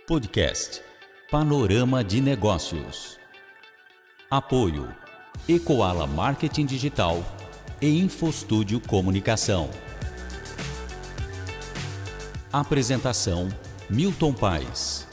Podcast Panorama de Negócios. Apoio Ecoala Marketing Digital e Infostúdio Comunicação. Apresentação Milton Paes.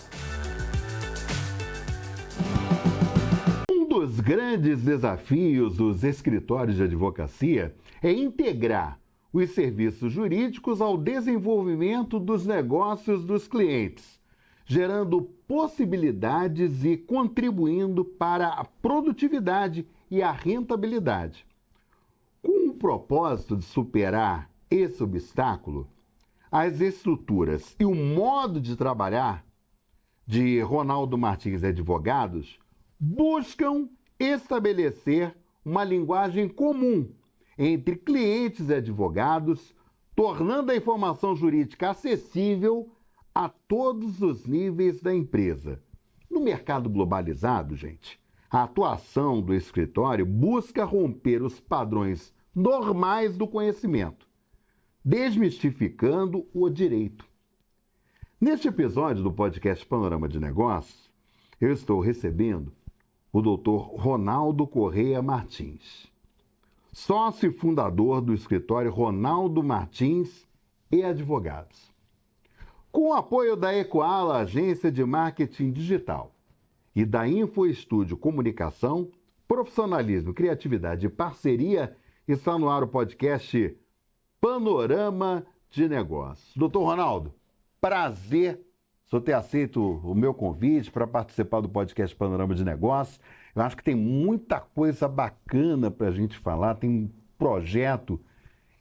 Um dos grandes desafios dos escritórios de advocacia é integrar os serviços jurídicos ao desenvolvimento dos negócios dos clientes, gerando possibilidades e contribuindo para a produtividade e a rentabilidade. Com o propósito de superar esse obstáculo, as estruturas e o modo de trabalhar de Ronaldo Martins Advogados buscam estabelecer uma linguagem comum entre clientes e advogados, tornando a informação jurídica acessível a todos os níveis da empresa. No mercado globalizado, gente, a atuação do escritório busca romper os padrões normais do conhecimento, desmistificando o direito. Neste episódio do podcast Panorama de Negócios, eu estou recebendo o Dr. Ronaldo Correia Martins, sócio e fundador do escritório Ronaldo Martins e Advogados. Com o apoio da Ecoala, agência de marketing digital, e da InfoStúdio Comunicação, profissionalismo, criatividade e parceria, está no ar o podcast Panorama de Negócios. Doutor Ronaldo, prazer só ter aceito o meu convite para participar do podcast Panorama de Negócios. Eu acho que tem muita coisa bacana para a gente falar, tem um projeto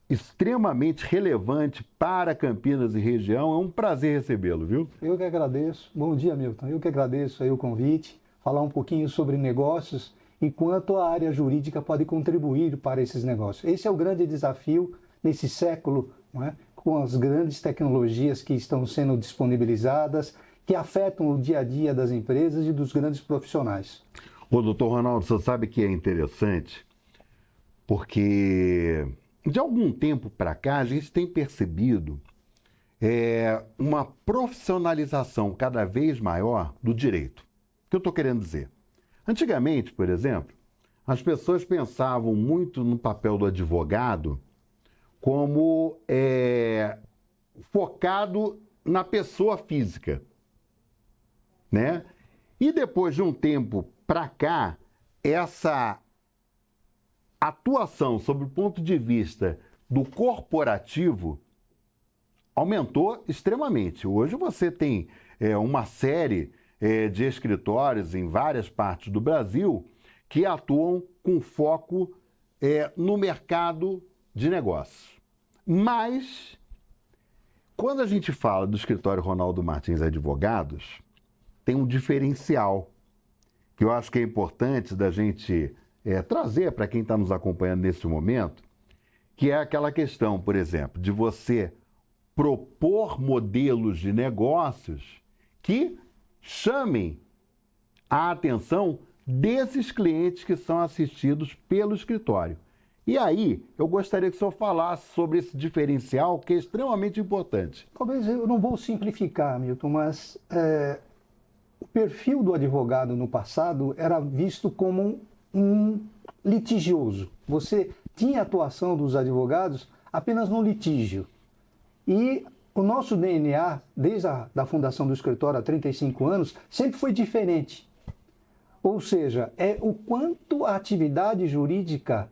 extremamente relevante para Campinas e região. É um prazer recebê-lo, viu? Eu que agradeço. Bom dia, Milton. Eu que agradeço aí o convite, falar um pouquinho sobre negócios e quanto a área jurídica pode contribuir para esses negócios. Esse é o grande desafio nesse século, não é? Com as grandes tecnologias que estão sendo disponibilizadas, que afetam o dia a dia das empresas e dos grandes profissionais. Ô, doutor Ronaldo, você sabe que é interessante porque de algum tempo para cá, a gente tem percebido uma profissionalização cada vez maior do direito. O que eu estou querendo dizer? Antigamente, por exemplo, as pessoas pensavam muito no papel do advogado como focado na pessoa física, né? E depois de um tempo para cá, essa atuação sob o ponto de vista do corporativo aumentou extremamente. Hoje você tem uma série de escritórios em várias partes do Brasil que atuam com foco no mercado de negócios. Mas, quando a gente fala do escritório Ronaldo Martins Advogados, tem um diferencial que eu acho que é importante da gente trazer para quem está nos acompanhando nesse momento, que é aquela questão, por exemplo, de você propor modelos de negócios que chamem a atenção desses clientes que são assistidos pelo escritório. E aí, eu gostaria que o senhor falasse sobre esse diferencial, que é extremamente importante. Talvez eu não vou simplificar, Milton, mas o perfil do advogado no passado era visto como um litigioso. Você tinha atuação dos advogados apenas no litígio. E o nosso DNA, desde a fundação do escritório há 35 anos, sempre foi diferente. Ou seja, é o quanto a atividade jurídica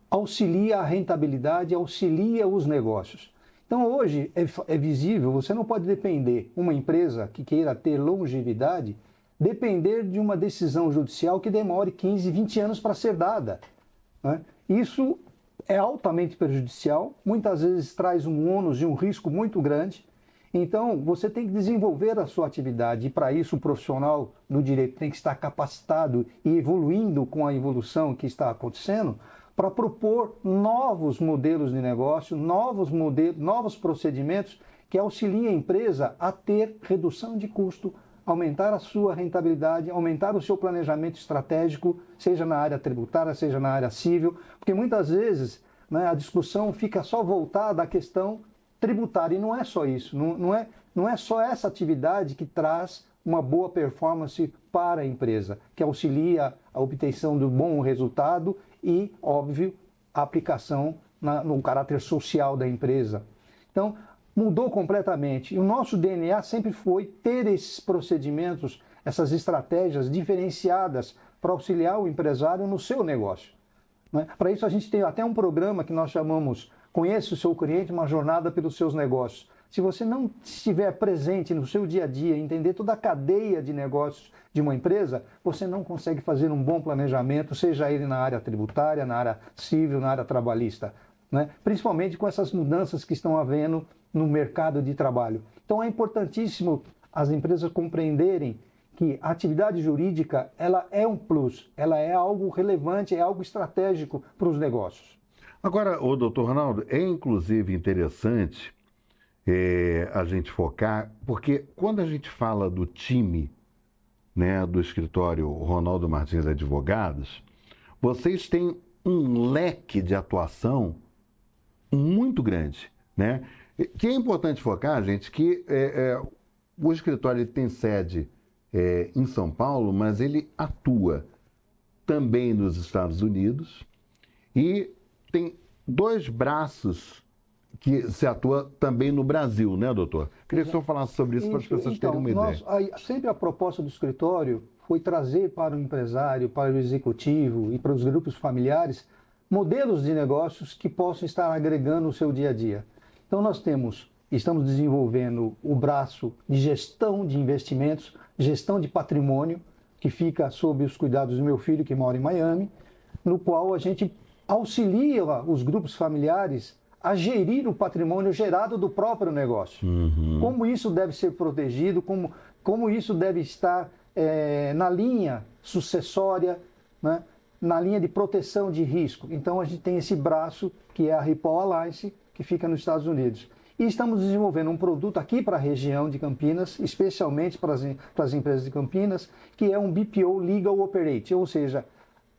auxilia a rentabilidade, auxilia os negócios. Então hoje é visível, você não pode depender, uma empresa que queira ter longevidade, depender de uma decisão judicial que demore 15, 20 anos para ser dada, né? Isso é altamente prejudicial, muitas vezes traz um ônus e um risco muito grande. Então, você tem que desenvolver a sua atividade e, para isso, o profissional do direito tem que estar capacitado e evoluindo com a evolução que está acontecendo para propor novos modelos de negócio, novos procedimentos que auxiliem a empresa a ter redução de custo, aumentar a sua rentabilidade, aumentar o seu planejamento estratégico, seja na área tributária, seja na área civil, porque muitas vezes, né, a discussão fica só voltada à questão tributária, e não é só isso, não é não é só essa atividade que traz uma boa performance para a empresa, que auxilia a obtenção do bom resultado e, óbvio, a aplicação no caráter social da empresa. Então, mudou completamente. E o nosso DNA sempre foi ter esses procedimentos, essas estratégias diferenciadas para auxiliar o empresário no seu negócio. Né? Para isso, a gente tem até um programa que nós chamamos Conheça o seu cliente, uma jornada pelos seus negócios. Se você não estiver presente no seu dia a dia, entender toda a cadeia de negócios de uma empresa, você não consegue fazer um bom planejamento, seja ele na área tributária, na área civil, na área trabalhista, né? Principalmente com essas mudanças que estão havendo no mercado de trabalho. Então é importantíssimo as empresas compreenderem que a atividade jurídica ela é um plus, ela é algo relevante, é algo estratégico para os negócios. Agora, doutor Ronaldo, é inclusive interessante a gente focar, porque quando a gente fala do time, né, do escritório Ronaldo Martins Advogados, vocês têm um leque de atuação muito grande, né? Que é importante focar, gente, que o escritório ele tem sede em São Paulo, mas ele atua também nos Estados Unidos e tem 2 braços que se atua também no Brasil, né, doutor? Queria que o senhor falasse sobre isso para as pessoas terem uma ideia. Sempre a proposta do escritório foi trazer para o empresário, para o executivo e para os grupos familiares modelos de negócios que possam estar agregando o seu dia a dia. Então estamos desenvolvendo o braço de gestão de investimentos, gestão de patrimônio, que fica sob os cuidados do meu filho que mora em Miami, no qual a gente auxilia os grupos familiares a gerir o patrimônio gerado do próprio negócio. Uhum. Como isso deve ser protegido, como isso deve estar na linha sucessória, né? Na linha de proteção de risco. Então a gente tem esse braço que é a Ripol Alliance, que fica nos Estados Unidos. E estamos desenvolvendo um produto aqui para a região de Campinas, especialmente para as empresas de Campinas, que é um BPO Legal Operate, ou seja,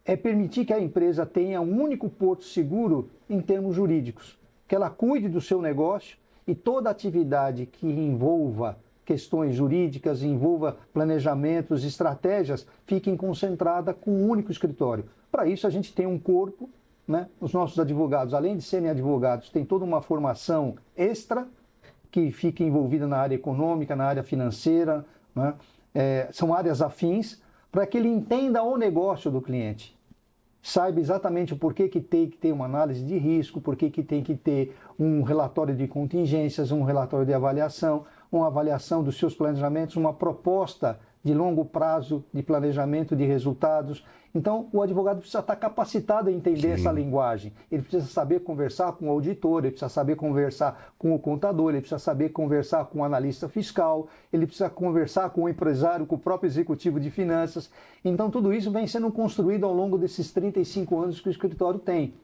é permitir que a empresa tenha um único porto seguro em termos jurídicos, que ela cuide do seu negócio e toda atividade que envolva questões jurídicas, envolva planejamentos, estratégias, fiquem concentrada com um único escritório. Para isso a gente tem um corpo, né? Os nossos advogados, além de serem advogados, têm toda uma formação extra que fica envolvida na área econômica, na área financeira, né? São áreas afins para que ele entenda o negócio do cliente. Saiba exatamente o porquê que tem que ter uma análise de risco, porquê que tem que ter um relatório de contingências, um relatório de avaliação, uma avaliação dos seus planejamentos, uma proposta de longo prazo de planejamento de resultados. Então, o advogado precisa estar capacitado a entender essa linguagem. Ele precisa saber conversar com o auditor, ele precisa saber conversar com o contador, ele precisa saber conversar com o analista fiscal, ele precisa conversar com o empresário, com o próprio executivo de finanças. Então, tudo isso vem sendo construído ao longo desses 35 anos que o escritório tem,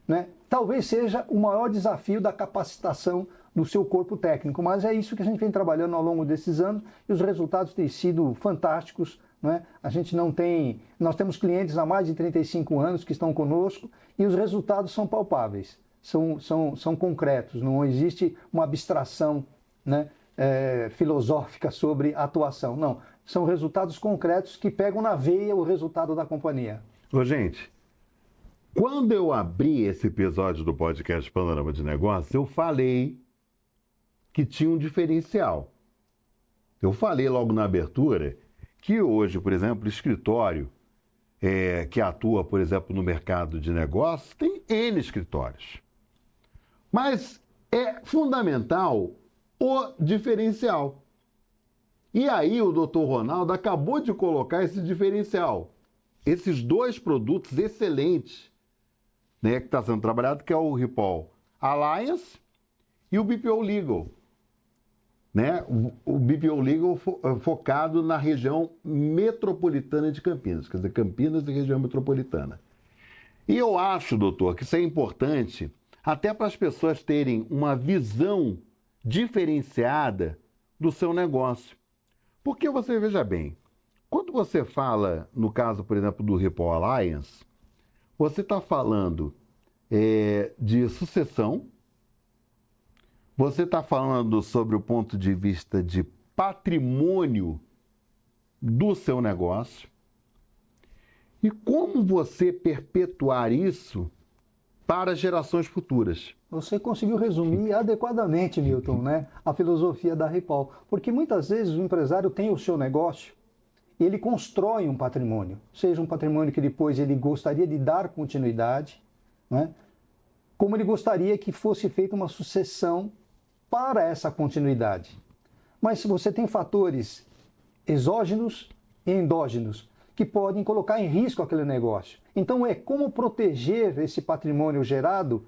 né? Talvez seja o maior desafio da capacitação do seu corpo técnico, mas é isso que a gente vem trabalhando ao longo desses anos e os resultados têm sido fantásticos, né? Nós temos clientes há mais de 35 anos que estão conosco e os resultados são palpáveis, são concretos, não existe uma abstração, né, filosófica sobre a atuação, não, são resultados concretos que pegam na veia o resultado da companhia. Ô, gente, quando eu abri esse episódio do podcast Panorama de Negócios, eu falei que tinha um diferencial. Eu falei logo na abertura que hoje, por exemplo, o escritório que atua, por exemplo, no mercado de negócios, tem N escritórios. Mas é fundamental o diferencial. E aí o Dr. Ronaldo acabou de colocar esse diferencial. Esses 2 produtos excelentes, né, que está sendo trabalhado, que é o Ripol Alliance e o BPO Legal. Né? O BPO Legal focado na região metropolitana de Campinas, quer dizer, Campinas e região metropolitana. E eu acho, doutor, que isso é importante até para as pessoas terem uma visão diferenciada do seu negócio. Porque você, veja bem, quando você fala, no caso, por exemplo, do Ripol Alliance, você está falando de sucessão, Você está falando sobre o ponto de vista de patrimônio do seu negócio e como você perpetuar isso para gerações futuras. Você conseguiu resumir adequadamente, Milton, né? A filosofia da Ripoll. Porque muitas vezes o empresário tem o seu negócio e ele constrói um patrimônio, seja um patrimônio que depois ele gostaria de dar continuidade, né? Como ele gostaria que fosse feita uma sucessão para essa continuidade. Mas se você tem fatores exógenos e endógenos que podem colocar em risco aquele negócio. Então é como proteger esse patrimônio gerado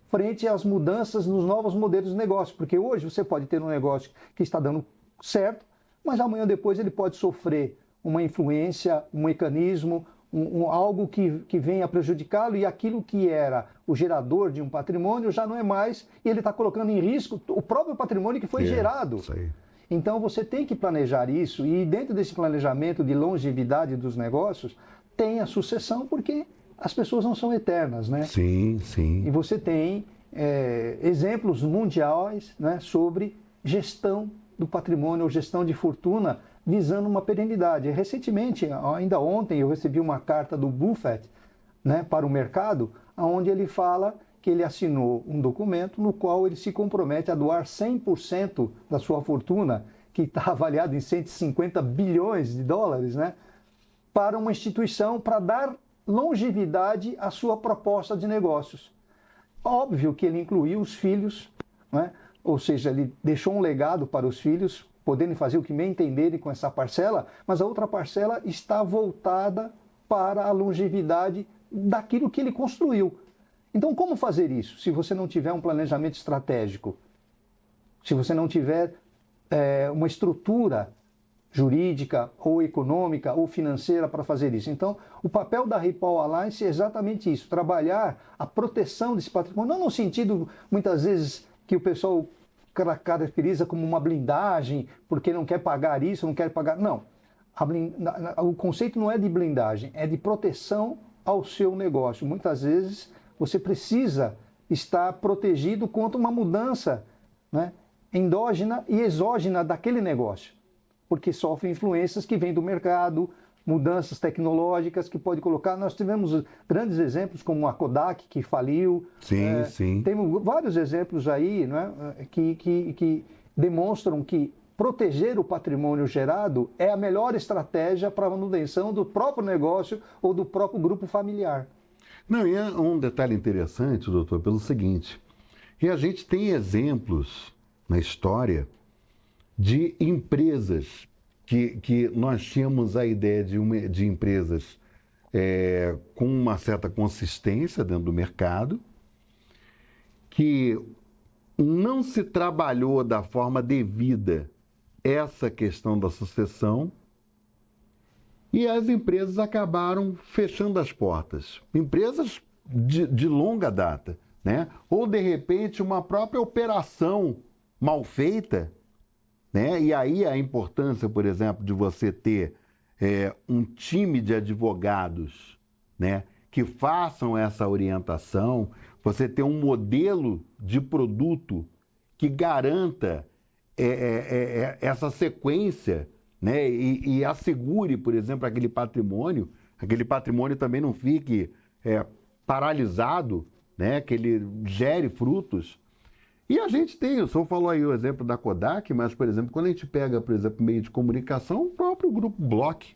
frente às mudanças nos novos modelos de negócio. Porque hoje você pode ter um negócio que está dando certo, mas amanhã depois ele pode sofrer uma influência, um mecanismo, algo que venha a prejudicá-lo, e aquilo que era o gerador de um patrimônio já não é mais, e ele está colocando em risco o próprio patrimônio que foi gerado. Isso aí. Então você tem que planejar isso, e dentro desse planejamento de longevidade dos negócios, tem a sucessão, porque as pessoas não são eternas, né? Sim, sim. E você tem exemplos mundiais, né, sobre gestão do patrimônio ou gestão de fortuna visando uma perenidade. Recentemente, ainda ontem, eu recebi uma carta do Buffett, né, para o mercado, onde ele fala que ele assinou um documento no qual ele se compromete a doar 100% da sua fortuna, que está avaliada em 150 bilhões de dólares, né, para uma instituição para dar longevidade à sua proposta de negócios. Óbvio que ele incluiu os filhos, né, ou seja, ele deixou um legado para os filhos, podendo fazer o que bem entenderem com essa parcela, mas a outra parcela está voltada para a longevidade daquilo que ele construiu. Então, como fazer isso se você não tiver um planejamento estratégico? Se você não tiver uma estrutura jurídica, ou econômica, ou financeira para fazer isso. Então, o papel da Ripoll Alliance é exatamente isso, trabalhar a proteção desse patrimônio, não no sentido, muitas vezes, que o pessoal caracteriza como uma blindagem, porque não quer pagar isso, não quer pagar... Não, o conceito não é de blindagem, é de proteção ao seu negócio. Muitas vezes você precisa estar protegido contra uma mudança, né, endógena e exógena daquele negócio, porque sofre influências que vêm do mercado, mudanças tecnológicas que pode colocar. Nós tivemos grandes exemplos como a Kodak, que faliu. Sim, sim. Temos vários exemplos aí, né, que demonstram que proteger o patrimônio gerado é a melhor estratégia para a manutenção do próprio negócio ou do próprio grupo familiar. Não, e é um detalhe interessante, doutor, pelo seguinte, que a gente tem exemplos na história de empresas que nós tínhamos a ideia de empresas com uma certa consistência dentro do mercado, que não se trabalhou da forma devida essa questão da sucessão, e as empresas acabaram fechando as portas. Empresas de longa data, né? Ou, de repente, uma própria operação mal feita, né? E aí a importância, por exemplo, de você ter um time de advogados, né, que façam essa orientação, você ter um modelo de produto que garanta essa sequência, né, e assegure, por exemplo, aquele patrimônio também não fique paralisado, né, que ele gere frutos. E a gente tem, o senhor falou aí o exemplo da Kodak, mas, por exemplo, quando a gente pega, por exemplo, meio de comunicação, o próprio Grupo Bloch.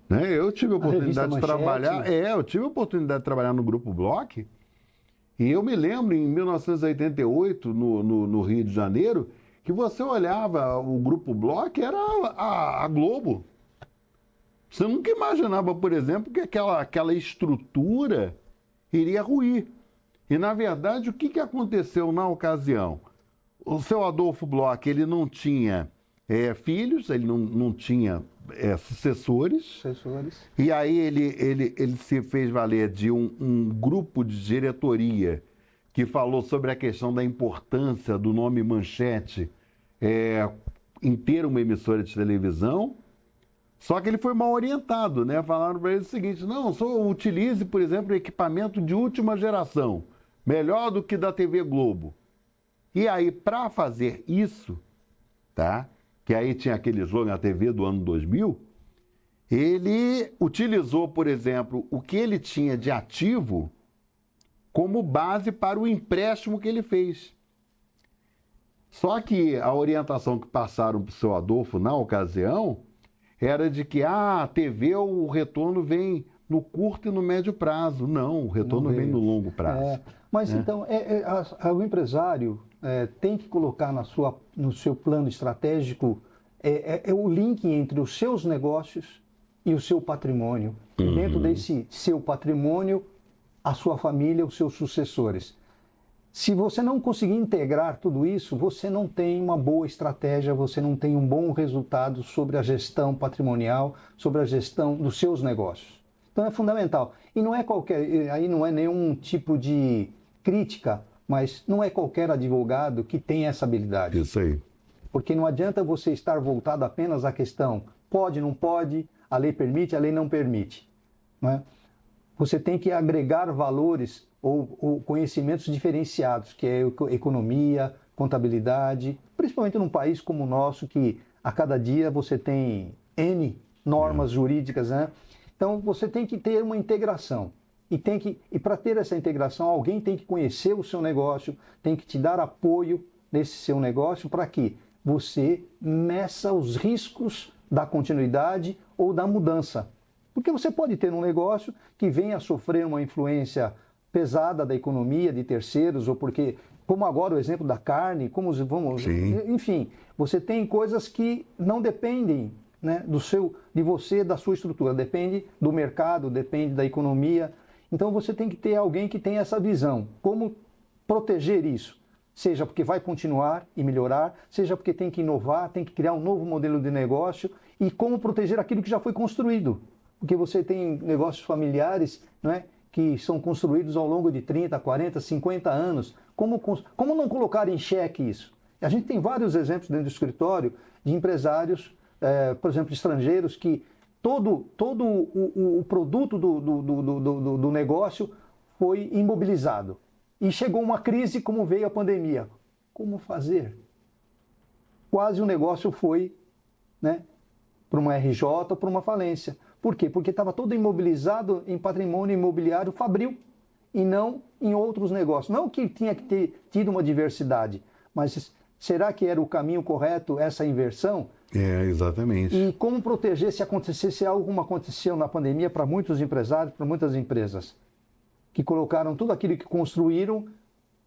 Né? Eu tive a oportunidade de trabalhar, no Grupo Bloch, e eu me lembro, em 1988, no Rio de Janeiro, que você olhava o Grupo Bloch, era a Globo. Você nunca imaginava, por exemplo, que aquela estrutura iria ruir. E, na verdade, o que aconteceu na ocasião? O seu Adolfo Bloch, ele não tinha filhos, ele não tinha sucessores. E aí ele se fez valer de um grupo de diretoria que falou sobre a questão da importância do nome Manchete em ter uma emissora de televisão. Só que ele foi mal orientado, né? Falaram para ele o seguinte: não, só utilize, por exemplo, equipamento de última geração. melhor do que da TV Globo. E aí, para fazer isso, tá? Que aí tinha aquele jogo na TV do ano 2000, ele utilizou, por exemplo, o que ele tinha de ativo como base para o empréstimo que ele fez. Só que a orientação que passaram para o seu Adolfo na ocasião era de que a TV, o retorno vem no curto e no médio prazo. Não, o retorno vem no longo prazo. Mas então, o empresário tem que colocar no seu plano estratégico o link entre os seus negócios e o seu patrimônio. E dentro desse seu patrimônio, a sua família, os seus sucessores. Se você não conseguir integrar tudo isso, você não tem uma boa estratégia, você não tem um bom resultado sobre a gestão patrimonial, sobre a gestão dos seus negócios. Então é fundamental. E não é aí não é nenhum tipo de crítica, mas não é qualquer advogado que tem essa habilidade. Isso aí. Porque não adianta você estar voltado apenas à questão pode, não pode, a lei permite, a lei não permite. Não é? Você tem que agregar valores ou conhecimentos diferenciados, que é economia, contabilidade, principalmente num país como o nosso, que a cada dia você tem N normas jurídicas, né? Então você tem que ter uma integração. E para ter essa integração, alguém tem que conhecer o seu negócio, tem que te dar apoio nesse seu negócio para que você meça os riscos da continuidade ou da mudança. Porque você pode ter um negócio que venha a sofrer uma influência pesada da economia, de terceiros, ou porque, como agora o exemplo da carne, enfim, você tem coisas que não dependem, né, de você, da sua estrutura, depende do mercado, depende da economia. Então você tem que ter alguém que tenha essa visão. Como proteger isso? Seja porque vai continuar e melhorar, seja porque tem que inovar, tem que criar um novo modelo de negócio e como proteger aquilo que já foi construído. Porque você tem negócios familiares, não é, que são construídos ao longo de 30, 40, 50 anos. Como não colocar em xeque isso? A gente tem vários exemplos dentro do escritório de empresários, por exemplo, estrangeiros, que todo o produto do negócio foi imobilizado. E chegou uma crise como veio a pandemia. Como fazer? Quase o negócio foi, né, para uma RJ ou para uma falência. Por quê? Porque estava todo imobilizado em patrimônio imobiliário fabril e não em outros negócios. Não que tinha que ter tido uma diversidade, mas será que era o caminho correto essa inversão? Exatamente. E como proteger se acontecesse algo como aconteceu na pandemia para muitos empresários, para muitas empresas, que colocaram tudo aquilo que construíram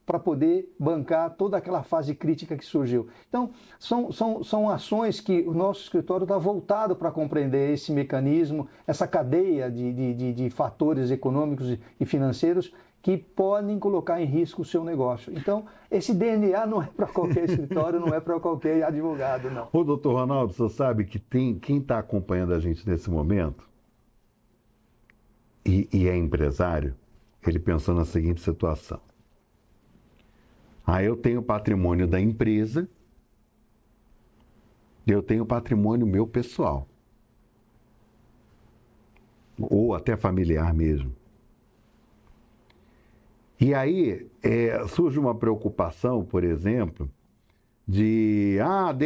para poder bancar toda aquela fase crítica que surgiu. Então, são ações que o nosso escritório está voltado para compreender esse mecanismo, essa cadeia de fatores econômicos e financeiros que podem colocar em risco o seu negócio. Então, esse DNA não é para qualquer escritório, não é para qualquer advogado, não. Ô, doutor Ronaldo, você sabe que quem está acompanhando a gente nesse momento e é empresário, ele pensou na seguinte situação. Eu tenho patrimônio da empresa, eu tenho patrimônio meu pessoal, ou até familiar mesmo. E aí surge uma preocupação, por exemplo, de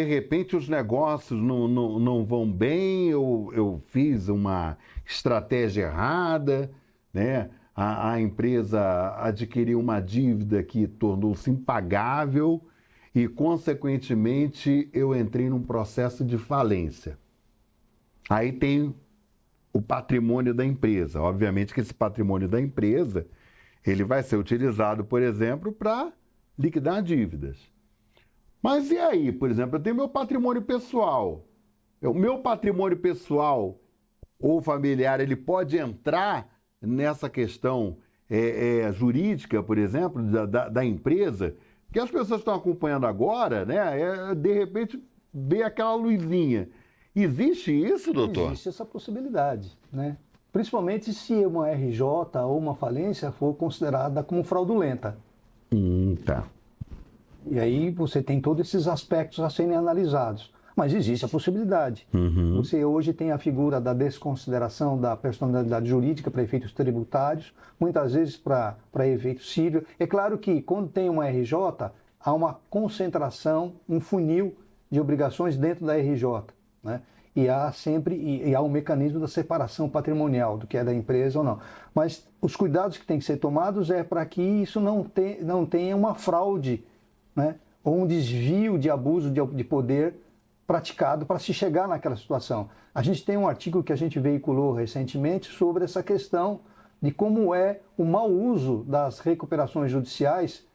repente os negócios não vão bem, eu fiz uma estratégia errada, né? A empresa adquiriu uma dívida que tornou-se impagável e, consequentemente, eu entrei num processo de falência. Aí tem o patrimônio da empresa. Obviamente que esse patrimônio da empresa ele vai ser utilizado, por exemplo, para liquidar dívidas. Mas e aí, por exemplo, eu tenho meu patrimônio pessoal. O meu patrimônio pessoal ou familiar, ele pode entrar nessa questão jurídica, por exemplo, da empresa, que as pessoas estão acompanhando agora, né? De repente vê aquela luzinha. Existe isso, doutor? Existe essa possibilidade, né? Principalmente se uma RJ ou uma falência for considerada como fraudulenta. Tá. E aí você tem todos esses aspectos a serem analisados. mas existe a possibilidade. Você hoje tem a figura da desconsideração da personalidade jurídica para efeitos tributários, muitas vezes para efeito civil. É claro que quando tem uma RJ, há uma concentração, um funil de obrigações dentro da RJ, né? E há um mecanismo da separação patrimonial do que é da empresa ou não. Mas os cuidados que têm que ser tomados é para que isso não tenha uma fraude, né? Ou um desvio de abuso de poder praticado para se chegar naquela situação. A gente tem um artigo que a gente veiculou recentemente sobre essa questão de como é o mau uso das recuperações judiciais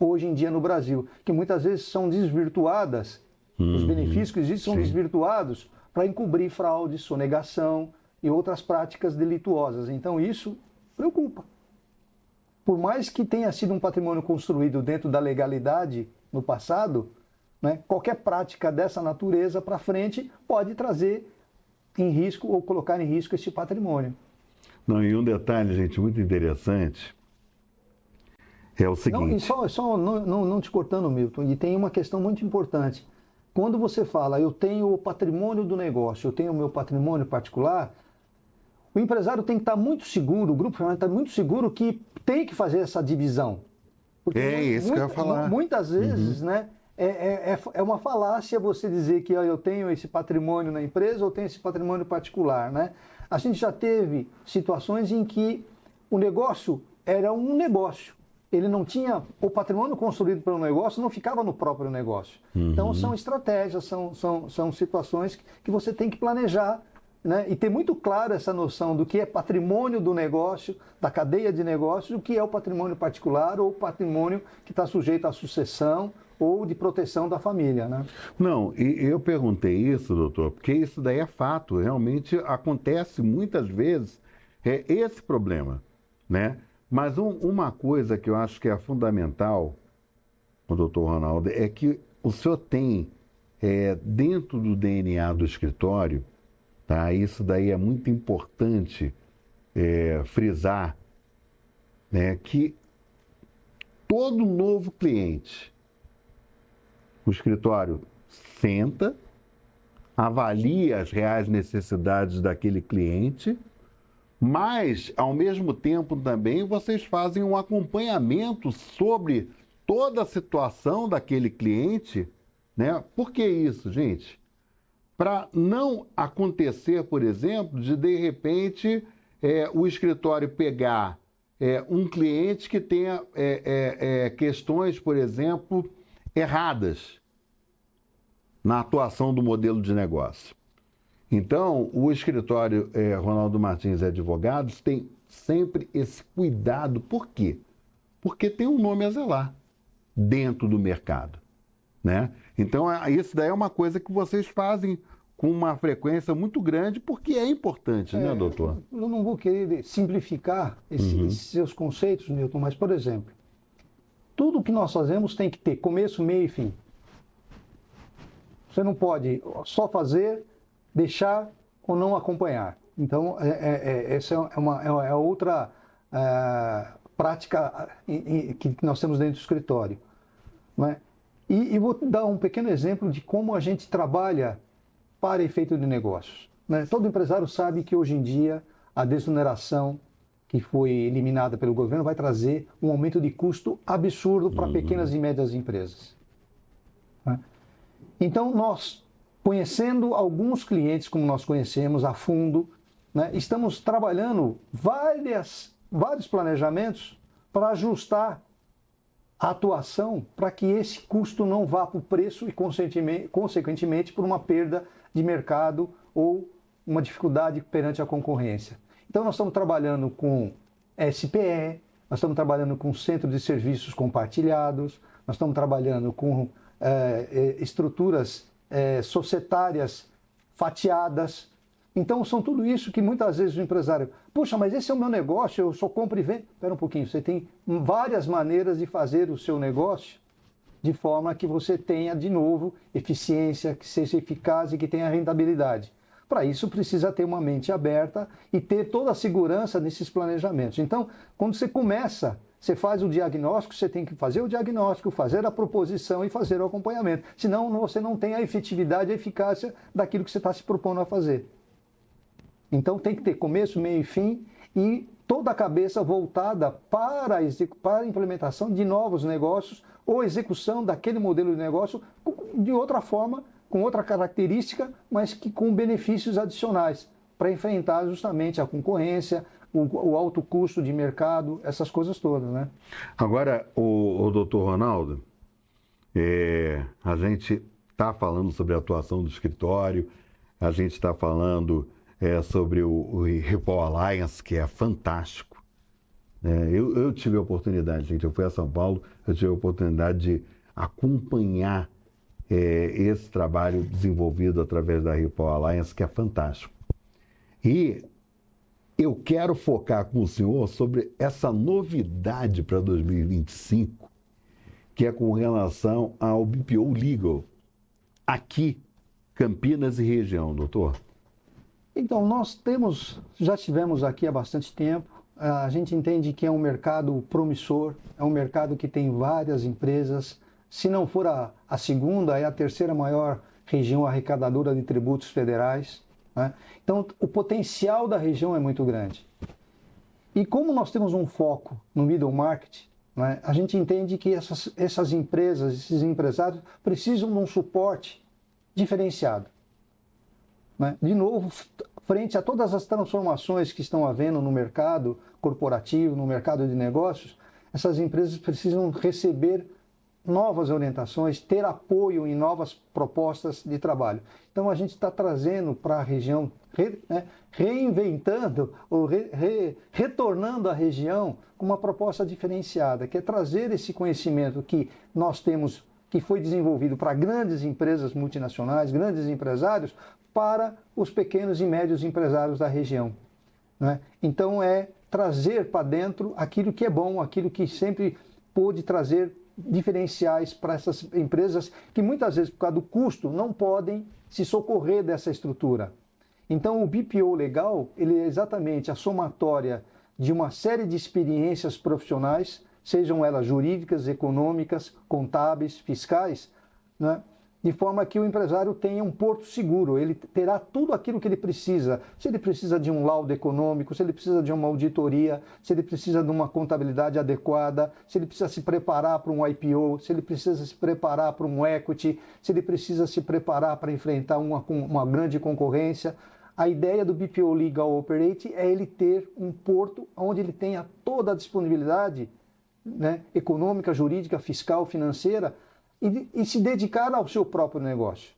hoje em dia no Brasil, que muitas vezes são desvirtuadas, os benefícios que existem são desvirtuados para encobrir fraude, sonegação e outras práticas delituosas. Então isso preocupa. Por mais que tenha sido um patrimônio construído dentro da legalidade no passado, né, qualquer prática dessa natureza para frente pode trazer em risco ou colocar em risco esse patrimônio. Não, e um detalhe, gente, muito interessante é o seguinte... Não te cortando, Milton, e tem uma questão muito importante. Quando você fala, eu tenho o patrimônio do negócio, eu tenho o meu patrimônio particular, o empresário tem que estar muito seguro, o grupo familiar está muito seguro que tem que fazer essa divisão. Porque isso que eu ia falar. Muitas vezes, né, é uma falácia você dizer que eu tenho esse patrimônio na empresa ou tenho esse patrimônio particular, né? A gente já teve situações em que o negócio era um negócio. Ele não tinha, o patrimônio construído pelo negócio não ficava no próprio negócio. Então são estratégias, são situações que você tem que planejar, né? E ter muito claro essa noção do que é patrimônio do negócio, da cadeia de negócios, o que é o patrimônio particular ou o patrimônio que está sujeito à sucessão ou de proteção da família, né? Não, e eu perguntei isso, doutor, porque isso daí é fato, realmente acontece muitas vezes esse problema, né? Mas uma coisa que eu acho que é fundamental, o doutor Ronaldo, é que o senhor tem dentro do DNA do escritório, tá? Isso daí é muito importante frisar, né? Que todo novo cliente, o escritório senta, avalia as reais necessidades daquele cliente, mas, ao mesmo tempo, também vocês fazem um acompanhamento sobre toda a situação daquele cliente, né? Por que isso, gente? Para não acontecer, por exemplo, de repente, o escritório pegar um cliente que tenha questões, por exemplo, erradas na atuação do modelo de negócio. Então, o escritório Ronaldo Martins Advogados tem sempre esse cuidado. Por quê? Porque tem um nome a zelar dentro do mercado, né? Então, isso daí é uma coisa que vocês fazem com uma frequência muito grande, porque é importante, né, doutor? Eu não vou querer simplificar esses seus conceitos, Newton, mas, por exemplo, tudo que nós fazemos tem que ter começo, meio e fim. Você não pode só fazer, deixar ou não acompanhar. Então, essa é outra prática que nós temos dentro do escritório, não é? E vou dar um pequeno exemplo de como a gente trabalha para efeito de negócios, né? Todo empresário sabe que hoje em dia a desoneração que foi eliminada pelo governo vai trazer um aumento de custo absurdo para pequenas e médias empresas, né? Então, nós, conhecendo alguns clientes como nós conhecemos a fundo, né, estamos trabalhando vários planejamentos para ajustar a atuação para que esse custo não vá para o preço e, consequentemente, por uma perda de mercado ou uma dificuldade perante a concorrência. Então, nós estamos trabalhando com SPE, nós estamos trabalhando com centros de serviços compartilhados, nós estamos trabalhando com estruturas societárias fatiadas. Então, são tudo isso que muitas vezes o empresário... Puxa, mas esse é o meu negócio, eu só compro e vendo. Espera um pouquinho, você tem várias maneiras de fazer o seu negócio de forma que você tenha, de novo, eficiência, que seja eficaz e que tenha rentabilidade. Para isso, precisa ter uma mente aberta e ter toda a segurança nesses planejamentos. Então, quando você começa, Você faz o diagnóstico, você tem que fazer o diagnóstico, fazer a proposição e fazer o acompanhamento. Senão você não tem a efetividade e a eficácia daquilo que você está se propondo a fazer. Então tem que ter começo, meio e fim e toda a cabeça voltada para a implementação de novos negócios ou execução daquele modelo de negócio de outra forma, com outra característica, mas que com benefícios adicionais para enfrentar justamente a concorrência, o alto custo de mercado, essas coisas todas, né? Agora, o doutor Ronaldo, a gente está falando sobre a atuação do escritório, a gente está falando sobre o Repol Alliance, que é fantástico. Eu tive a oportunidade, gente, eu fui a São Paulo, eu tive a oportunidade de acompanhar esse trabalho desenvolvido através da Repol Alliance, que é fantástico. E eu quero focar com o senhor sobre essa novidade para 2025, que é com relação ao BPO Legal, aqui, Campinas e região, doutor. Então, já estivemos aqui há bastante tempo, a gente entende que é um mercado promissor, é um mercado que tem várias empresas, se não for a segunda, é a terceira maior região arrecadadora de tributos federais, né? Então, o potencial da região é muito grande. E como nós temos um foco no middle market, né, a gente entende que essas empresas, esses empresários, precisam de um suporte diferenciado. Né? De novo, frente a todas as transformações que estão havendo no mercado corporativo, no mercado de negócios, essas empresas precisam receber novas orientações, ter apoio em novas propostas de trabalho. Então a gente está trazendo para a região, reinventando ou retornando à região com uma proposta diferenciada, que é trazer esse conhecimento que nós temos, que foi desenvolvido para grandes empresas multinacionais, grandes empresários, para os pequenos e médios empresários da região. Né? Então é trazer para dentro aquilo que é bom, aquilo que sempre pôde trazer diferenciais para essas empresas que muitas vezes, por causa do custo, não podem se socorrer dessa estrutura. Então o BPO legal, ele é exatamente a somatória de uma série de experiências profissionais, sejam elas jurídicas, econômicas, contábeis, fiscais, né? De forma que o empresário tenha um porto seguro, ele terá tudo aquilo que ele precisa. Se ele precisa de um laudo econômico, se ele precisa de uma auditoria, se ele precisa de uma contabilidade adequada, se ele precisa se preparar para um IPO, se ele precisa se preparar para um equity, se ele precisa se preparar para enfrentar uma grande concorrência. A ideia do BPO Legal Operate é ele ter um porto onde ele tenha toda a disponibilidade, né, econômica, jurídica, fiscal, financeira, e se dedicar ao seu próprio negócio.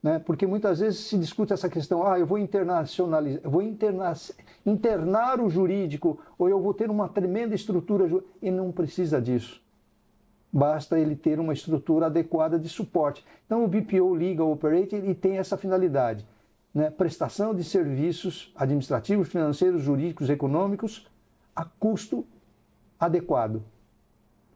Né? Porque muitas vezes se discute essa questão, eu vou internacionalizar, eu vou internar o jurídico, ou eu vou ter uma tremenda estrutura jurídica, e não precisa disso. Basta ele ter uma estrutura adequada de suporte. Então o BPO Legal Operator ele tem essa finalidade, né? Prestação de serviços administrativos, financeiros, jurídicos, econômicos, a custo adequado.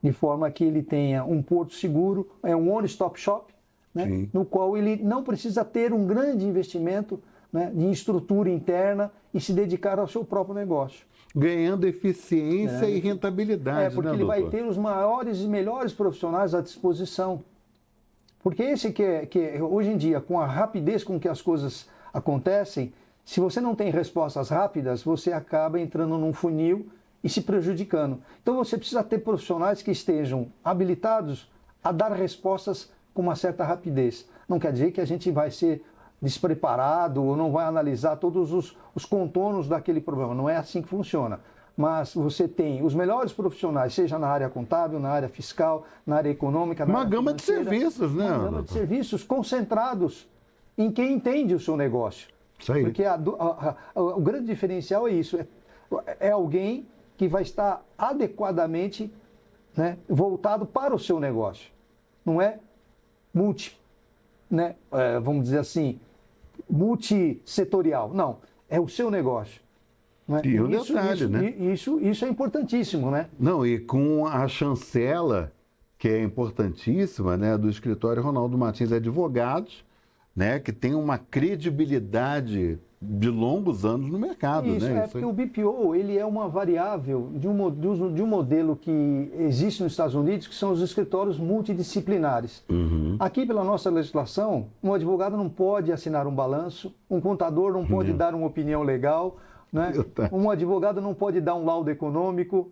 De forma que ele tenha um porto seguro, um one-stop shop, né, no qual ele não precisa ter um grande investimento, né, de estrutura interna e se dedicar ao seu próprio negócio. Ganhando eficiência e rentabilidade, porque ele vai ter os maiores e melhores profissionais à disposição. Porque esse que hoje em dia, com a rapidez com que as coisas acontecem, se você não tem respostas rápidas, você acaba entrando num funil e se prejudicando. Então você precisa ter profissionais que estejam habilitados a dar respostas com uma certa rapidez. Não quer dizer que a gente vai ser despreparado ou não vai analisar todos os contornos daquele problema. Não é assim que funciona. Mas você tem os melhores profissionais, seja na área contábil, na área fiscal, na área econômica, na área gama de serviços, né? Uma gama de serviços concentrados em quem entende o seu negócio. Isso aí. Porque o grande diferencial é isso. É alguém que vai estar adequadamente, né, voltado para o seu negócio. Não é vamos dizer assim, multissetorial. Não, é o seu negócio. Né? E o detalhe, né? Isso é importantíssimo, né? Não, e com a chancela, que é importantíssima, né, do escritório Ronaldo Martins Advogados, né, que tem uma credibilidade de longos anos no mercado. Isso, né? porque o BPO ele é uma variável de um modelo que existe nos Estados Unidos, que são os escritórios multidisciplinares. Aqui, pela nossa legislação, um advogado não pode assinar um balanço, um contador não pode dar uma opinião legal, né? Um advogado não pode dar um laudo econômico,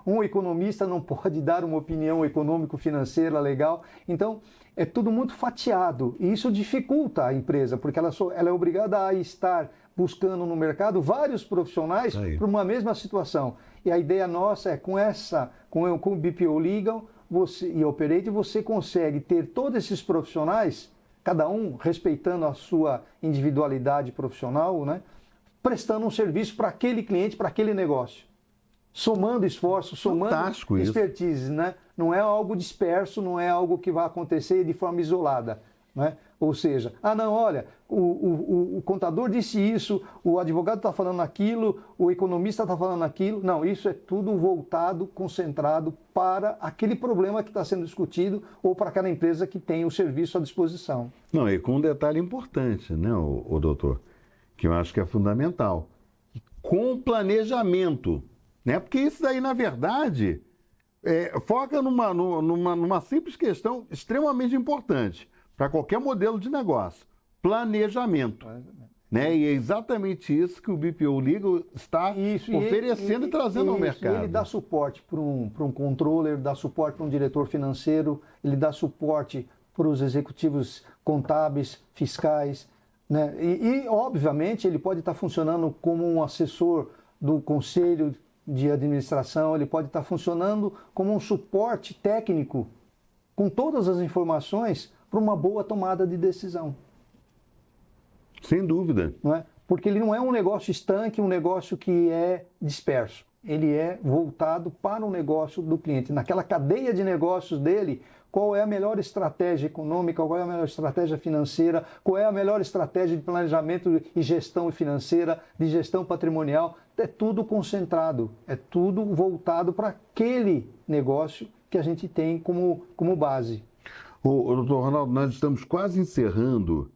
um economista não pode dar uma opinião econômico-financeira legal. Então, é tudo muito fatiado e isso dificulta a empresa, porque ela é obrigada a estar buscando no mercado vários profissionais para uma mesma situação. E a ideia nossa é com o BPO Legal e Operate, você consegue ter todos esses profissionais, cada um respeitando a sua individualidade profissional, né? Prestando um serviço para aquele cliente, para aquele negócio. Somando esforços, somando expertise, né? Não é algo disperso, não é algo que vai acontecer de forma isolada, né? Ou seja, olha, o contador disse isso, o advogado está falando aquilo, o economista está falando aquilo. Não, isso é tudo voltado, concentrado para aquele problema que está sendo discutido ou para aquela empresa que tem o serviço à disposição. Não, e com um detalhe importante, né, o doutor, que eu acho que é fundamental, com planejamento, né? Porque isso daí, na verdade, foca numa simples questão extremamente importante para qualquer modelo de negócio: planejamento. Né? E é exatamente isso que o BPO Legal está oferecendo e trazendo ao mercado. Ele dá suporte para um controller, dá suporte para um diretor financeiro, ele dá suporte para os executivos contábeis, fiscais, né? Obviamente, ele pode estar funcionando como um assessor do conselho de administração, ele pode estar funcionando como um suporte técnico com todas as informações para uma boa tomada de decisão. Sem dúvida. Não é? Porque ele não é um negócio estanque, um negócio que é disperso. Ele é voltado para o negócio do cliente. Naquela cadeia de negócios dele, qual é a melhor estratégia econômica, qual é a melhor estratégia financeira, qual é a melhor estratégia de planejamento e gestão financeira, de gestão patrimonial. É tudo concentrado, é tudo voltado para aquele negócio que a gente tem como base. Doutor Ronaldo, nós estamos quase encerrando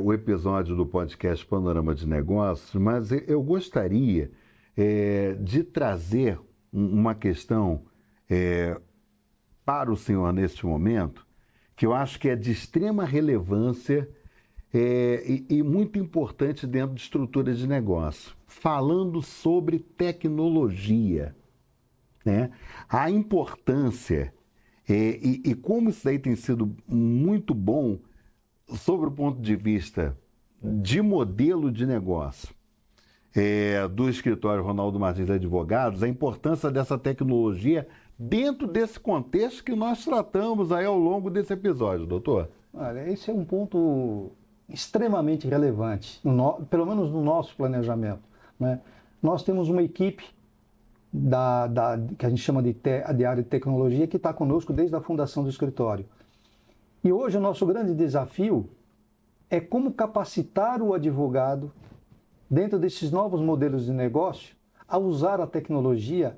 o episódio do podcast Panorama de Negócios, mas eu gostaria de trazer uma questão para o senhor neste momento, que eu acho que é de extrema relevância e muito importante dentro de estrutura de negócio, falando sobre tecnologia, né? A importância e como isso aí tem sido muito bom sobre o ponto de vista de modelo de negócio do escritório Ronaldo Martins Advogados, a importância dessa tecnologia dentro desse contexto que nós tratamos aí ao longo desse episódio, doutor. Olha, esse é um ponto extremamente relevante, pelo menos no nosso planejamento, né? Nós temos uma equipe que a gente chama de área de tecnologia que está conosco desde a fundação do escritório. E hoje o nosso grande desafio é como capacitar o advogado dentro desses novos modelos de negócio a usar a tecnologia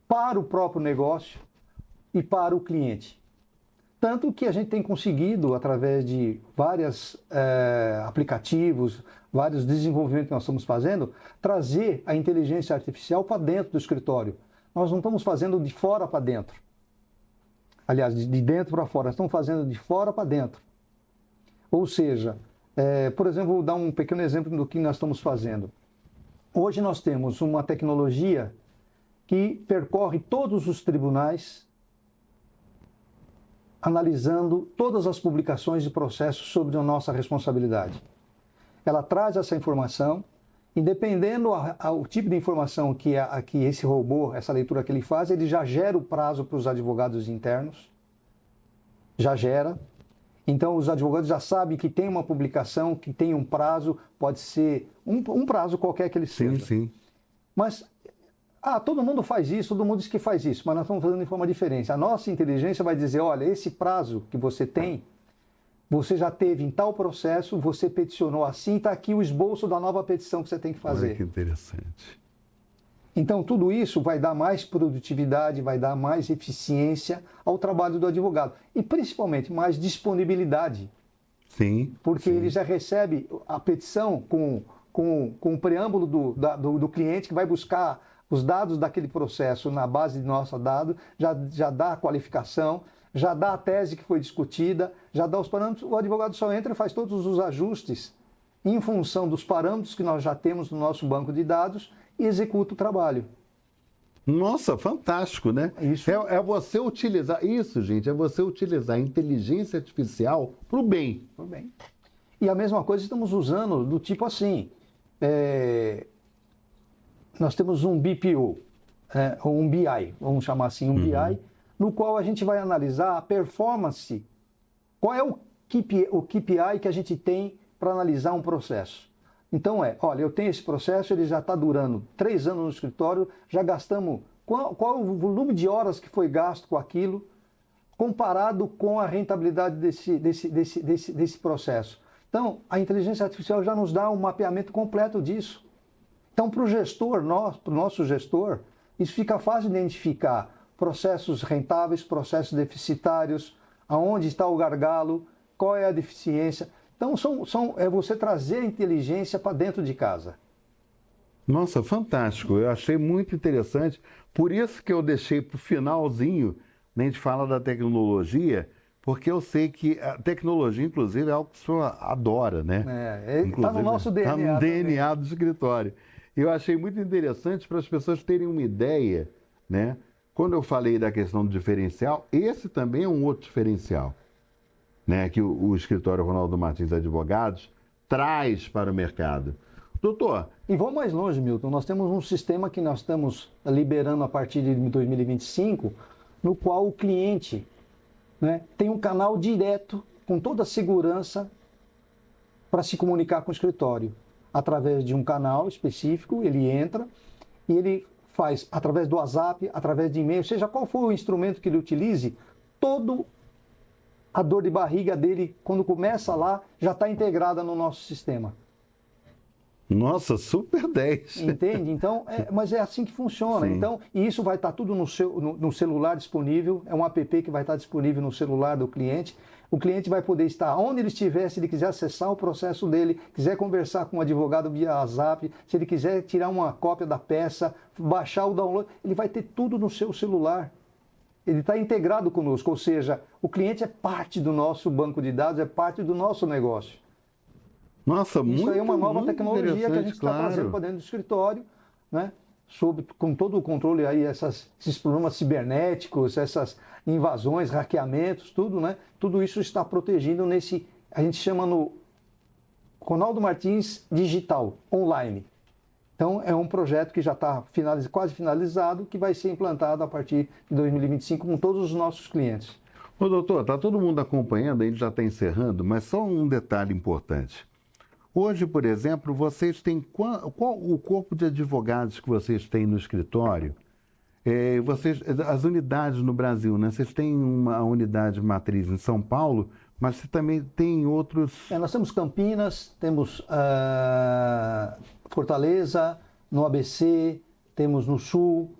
para o próprio negócio e para o cliente. Tanto que a gente tem conseguido, através de vários aplicativos, vários desenvolvimentos que nós estamos fazendo, trazer a inteligência artificial para dentro do escritório. Nós não estamos fazendo de fora para dentro. Aliás, de dentro para fora, nós estamos fazendo de fora para dentro. Ou seja, por exemplo, vou dar um pequeno exemplo do que nós estamos fazendo. Hoje nós temos uma tecnologia que percorre todos os tribunais, analisando todas as publicações de processos sobre a nossa responsabilidade. Ela traz essa informação, e dependendo o tipo de informação que esse robô, essa leitura que ele faz, ele já gera o prazo para os advogados internos, já gera. Então, os advogados já sabem que tem uma publicação, que tem um prazo, pode ser um prazo qualquer que ele seja. Sim. Mas, todo mundo faz isso, todo mundo diz que faz isso, mas nós estamos fazendo de forma diferente. A nossa inteligência vai dizer, olha, esse prazo que você tem, você já teve em tal processo, você peticionou assim, está aqui o esboço da nova petição que você tem que fazer. Olha que interessante. Então, tudo isso vai dar mais produtividade, vai dar mais eficiência ao trabalho do advogado. E, principalmente, mais disponibilidade. Sim. Porque sim. ele já recebe a petição com o preâmbulo do cliente que vai buscar os dados daquele processo na base de nosso dado, já dá a qualificação, já dá a tese que foi discutida, já dá os parâmetros, o advogado só entra e faz todos os ajustes em função dos parâmetros que nós já temos no nosso banco de dados e executa o trabalho. Nossa, fantástico, né? Isso. É você utilizar, isso, gente, é você utilizar a inteligência artificial para o bem. Tudo bem. E a mesma coisa estamos usando do tipo assim, nós temos um BPO, ou um BI, vamos chamar assim, um BI, no qual a gente vai analisar a performance, qual é o KPI que a gente tem para analisar um processo. Então olha, eu tenho esse processo, ele já está durando 3 anos no escritório, já gastamos, qual é o volume de horas que foi gasto com aquilo, comparado com a rentabilidade desse processo. Então, a inteligência artificial já nos dá um mapeamento completo disso. Então, para o gestor, para o nosso gestor, isso fica fácil de identificar processos rentáveis, processos deficitários, aonde está o gargalo, qual é a deficiência. Então, é você trazer a inteligência para dentro de casa. Nossa, fantástico. Eu achei muito interessante. Por isso que eu deixei para o finalzinho, né, a gente fala da tecnologia, porque eu sei que a tecnologia, inclusive, é algo que o senhor adora, né? Está no nosso DNA. Está no DNA do escritório. Eu achei muito interessante para as pessoas terem uma ideia, né? Quando eu falei da questão do diferencial, esse também é um outro diferencial, né, que o escritório Ronaldo Martins Advogados traz para o mercado. Doutor... E vamos mais longe, Milton. Nós temos um sistema que nós estamos liberando a partir de 2025, no qual o cliente, né, tem um canal direto, com toda a segurança, para se comunicar com o escritório. Através de um canal específico, ele entra e ele faz, através do WhatsApp, através de e-mail, seja qual for o instrumento que ele utilize, todo a dor de barriga dele, quando começa lá, já está integrada no nosso sistema. Nossa, super 10. Entende? Então, mas é assim que funciona. Sim. Então, e isso vai estar tudo no celular disponível, é um app que vai estar disponível no celular do cliente. O cliente vai poder estar onde ele estiver, se ele quiser acessar o processo dele, quiser conversar com o advogado via WhatsApp, se ele quiser tirar uma cópia da peça, baixar o download, ele vai ter tudo no seu celular. Ele está integrado conosco, ou seja, o cliente é parte do nosso banco de dados, é parte do nosso negócio. Nossa, muito Isso aí é uma nova tecnologia que a gente está claro. trazendo para dentro do escritório, né? Com todo o controle aí, esses problemas cibernéticos, essas invasões, hackeamentos, tudo, né? Tudo isso está protegido nesse, a gente chama no Ronaldo Martins Digital, online. Então, é um projeto que já está quase finalizado, que vai ser implantado a partir de 2025 com todos os nossos clientes. Ô, doutor, está todo mundo acompanhando, a gente já está encerrando, mas só um detalhe importante. Hoje, por exemplo, vocês têm qual o corpo de advogados que vocês têm no escritório? As unidades no Brasil, né? Vocês têm uma unidade matriz em São Paulo, mas você também tem outros... Nós temos Campinas, temos Fortaleza, no ABC, temos no Sul,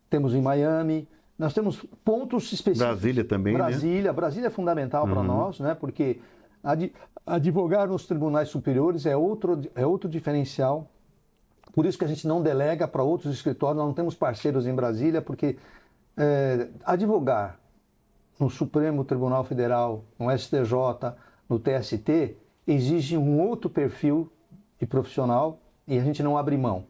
temos em Miami. Nós temos pontos específicos. Brasília também, né? Brasília é fundamental para nós, né? Porque advogar nos tribunais superiores é outro diferencial. Por isso que a gente não delega para outros escritórios, nós não temos parceiros em Brasília, porque advogar no Supremo Tribunal Federal, no STJ, no TST, exige um outro perfil de profissional e a gente não abre mão.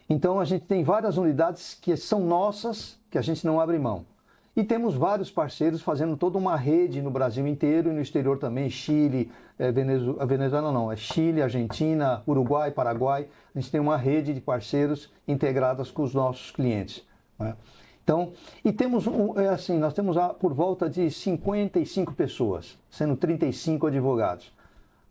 Então a gente tem várias unidades que são nossas, que a gente não abre mão. E temos vários parceiros fazendo toda uma rede no Brasil inteiro e no exterior também, Chile, Venezuela não, é Chile, Argentina, Uruguai, Paraguai. A gente tem uma rede de parceiros integradas com os nossos clientes, né? Então, e temos, nós temos por volta de 55 pessoas, sendo 35 advogados.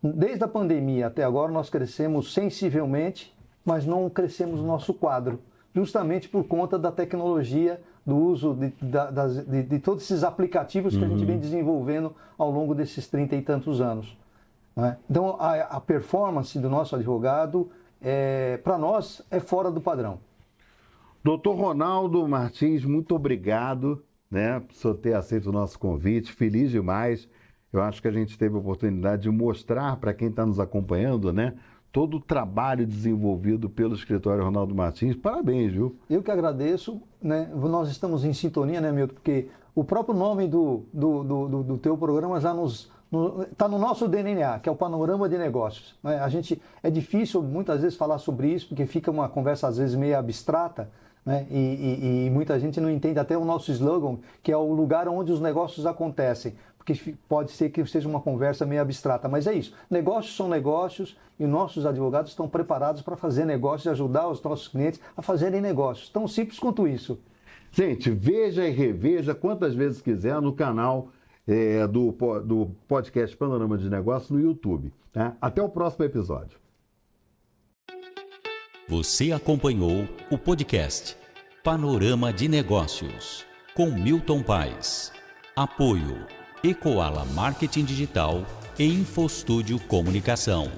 Desde a pandemia até agora nós crescemos sensivelmente, mas não crescemos no nosso quadro, justamente por conta da tecnologia, do uso de todos esses aplicativos que a gente vem desenvolvendo ao longo desses 30 e tantos anos, né? Então, a performance do nosso advogado, para nós, é fora do padrão. Doutor Ronaldo Martins, muito obrigado, né, por ter aceito o nosso convite, feliz demais. Eu acho que a gente teve a oportunidade de mostrar para quem está nos acompanhando, né, todo o trabalho desenvolvido pelo escritório Ronaldo Martins. Parabéns, viu? Eu que agradeço, né? Nós estamos em sintonia, né, Milton? Porque o próprio nome do teu programa já está no nosso DNA, que é o Panorama de Negócios. Né? É difícil muitas vezes falar sobre isso, porque fica uma conversa às vezes meio abstrata, né? E muita gente não entende até o nosso slogan, que é o lugar onde os negócios acontecem. Porque pode ser que seja uma conversa meio abstrata, mas é isso. Negócios são negócios e nossos advogados estão preparados para fazer negócios e ajudar os nossos clientes a fazerem negócios. Tão simples quanto isso. Gente, veja e reveja quantas vezes quiser no canal do podcast Panorama de Negócios no YouTube. Tá? Até o próximo episódio. Você acompanhou o podcast Panorama de Negócios com Milton Paes. Apoio Ecoala Marketing Digital e InfoStúdio Comunicação.